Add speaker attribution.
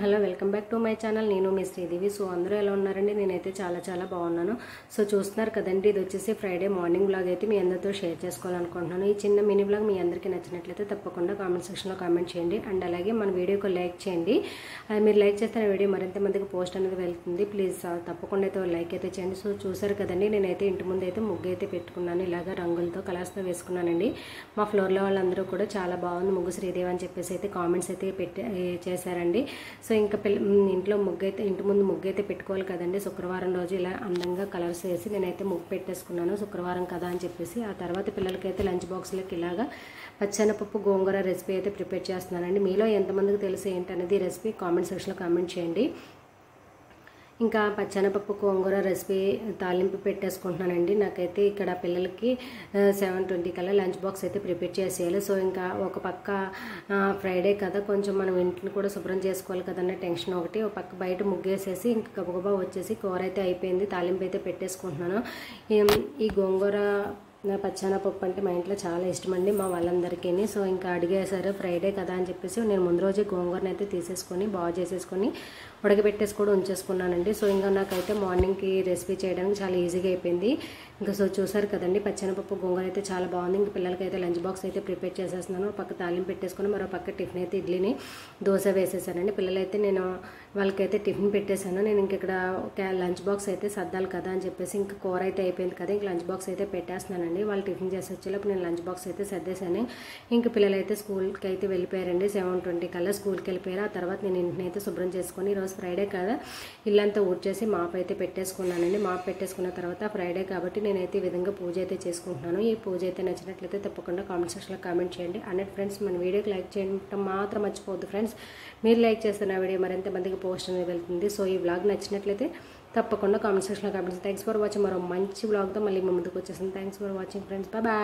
Speaker 1: Hello welcome back to my channel. నేను మీ Sridevi. So అందరూ ఎలా ఉన్నారండి? నేనైతే చాలా బాగున్నాను. సో చూస్తున్నారు కదండి, ఇది వచ్చేసి ఫ్రైడే మార్నింగ్ బ్లాగ్ అయితే మీ అందరితో షేర్ చేసుకోవాలనుకుంటున్నాను. ఈ చిన్న మినీ బ్లాగ్ మీ అందరికీ నచ్చినట్లయితే తప్పకుండా కామెంట్ సెక్షన్లో కామెంట్ చేయండి. అండ్ అలాగే మన వీడియోకి లైక్ చేయండి. మీరు లైక్ చేస్తే నా వీడియో మరింత మందికి పోస్ట్ అనేది వెళ్తుంది. ప్లీజ్ తప్పకుండా అయితే లైక్ అయితే చేయండి. సో చూసారు కదండి, నేనైతే ఇంటి ముందు అయితే ముగ్గు అయితే పెట్టుకున్నాను. ఇలాగ రంగులతో కలర్స్తో వేసుకున్నానండి. మా ఫ్లోర్లో వాళ్ళందరూ కూడా చాలా బాగుంది ముగ్గు శ్రీదేవి అని చెప్పేసి అయితే కామెంట్స్ అయితే చేశారండి. సో ఇంకా ఇంట్లో ఇంటి ముందు ముగ్గు అయితే పెట్టుకోవాలి కదండి. శుక్రవారం రోజు ఇలా అందంగా కలర్స్ వేసి నేనైతే ముగ్గు పెట్టేసుకున్నాను, శుక్రవారం కదా అని చెప్పేసి. ఆ తర్వాత పిల్లలకైతే లంచ్ బాక్స్లోకి ఇలాగా పచ్చెనపప్పు గోంగూర రెసిపీ అయితే ప్రిపేర్ చేస్తున్నానండి. మీలో ఎంతమందికి తెలుసు ఏంటనేది రెసిపీ కామెంట్ సెక్షన్లో కామెంట్ చేయండి. ఇంకా పచ్చెనపప్పు గోంగూర రెసిపీ తాలింపు పెట్టేసుకుంటున్నానండి. నాకైతే ఇక్కడ పిల్లలకి 7:20 కల్లా లంచ్ బాక్స్ అయితే ప్రిపేర్ చేసేయాలి. సో ఇంకా ఒక పక్క ఫ్రైడే కదా, కొంచెం మనం ఇంటిని కూడా శుభ్రం చేసుకోవాలి కదన్న టెన్షన్ ఒకటి. ఒక పక్క బయట ముగ్గేసేసి ఇంకా గబగబా వచ్చేసి కూర అయితే అయిపోయింది, తాలింపు అయితే పెట్టేసుకుంటున్నాను. ఈ గోంగూర పచ్చెనపప్పు అంటే మా ఇంట్లో చాలా ఇష్టం అండి, మా వాళ్ళందరికీ. సో ఇంకా అడిగేశారు ఫ్రైడే కదా అని చెప్పేసి నేను ముందు రోజే గోంగూరని అయితే తీసేసుకొని బాగా చేసేసుకొని ఉడకబెట్టేసి కూడా ఉంచేసుకున్నానండి. సో ఇంకా నాకైతే మార్నింగ్కి రెసిపీ చేయడానికి చాలా ఈజీగా అయిపోయింది. ఇంకా సో చూసారు కదండి, పచ్చెనపప్పు గోంగూర అయితే చాలా బాగుంది. ఇంక పిల్లలకైతే లంచ్ బాక్స్ అయితే ప్రిపేర్ చేసేస్తున్నాను. పక్క తాలింపు పెట్టేసుకొని మరో పక్క టిఫిన్ అయితే ఇడ్లీని దోశ వేసేసానండి. పిల్లలైతే వాళ్ళకైతే టిఫిన్ పెట్టేశాను. నేను ఇంక ఇక్కడ లంచ్ బాక్స్ అయితే సర్దాలి కదా అని చెప్పేసి ఇంకా కూర అయితే అయిపోయింది కదా, ఇంక లంచ్ బాక్స్ అయితే పెట్టేస్తున్నానండి. వాళ్ళు టిఫిన్ చేసి వచ్చేలోపు నేను లంచ్ బాక్స్ అయితే సర్దేశాను. ఇంక పిల్లలు అయితే స్కూల్కి అయితే వెళ్ళిపోయారండి. 7:20 కల్లా స్కూల్కి వెళ్ళిపోయారు. ఆ తర్వాత నేను ఇంటిని అయితే శుభ్రం చేసుకొని, ఈరోజు ఫ్రైడే కదా ఇల్లంతా ఊడ్చేసి మాప్ అయితే పెట్టేసుకున్నానండి. మాప్ పెట్టేసుకున్న తర్వాత ఫ్రైడే కాబట్టి నేనైతే ఈ విధంగా పూజ అయితే చేసుకుంటున్నాను. ఈ పూజ అయితే నచ్చినట్లయితే తప్పకుండా కామెంట్ సెక్షన్లో కామెంట్ చేయండి. అన్నట్టు ఫ్రెండ్స్, మన వీడియోకి లైక్ చేయడం మాత్రం మర్చిపోవద్దు ఫ్రెండ్స్. మీరు లైక్ చేస్తే నా వీడియో మరింత మందికి పోస్ట్ అనేది వెళ్తుంది. సో ఈ వ్లాగ్ నచ్చినట్లయితే తప్పకుండా కామెంట్ సెక్షన్లో కామెంట్. Thanks for watching. మరో మంచి వ్లాగ్తో మళ్ళీ మీ ముందుకు వచ్చేసింది. Thanks for watching friends. Bye.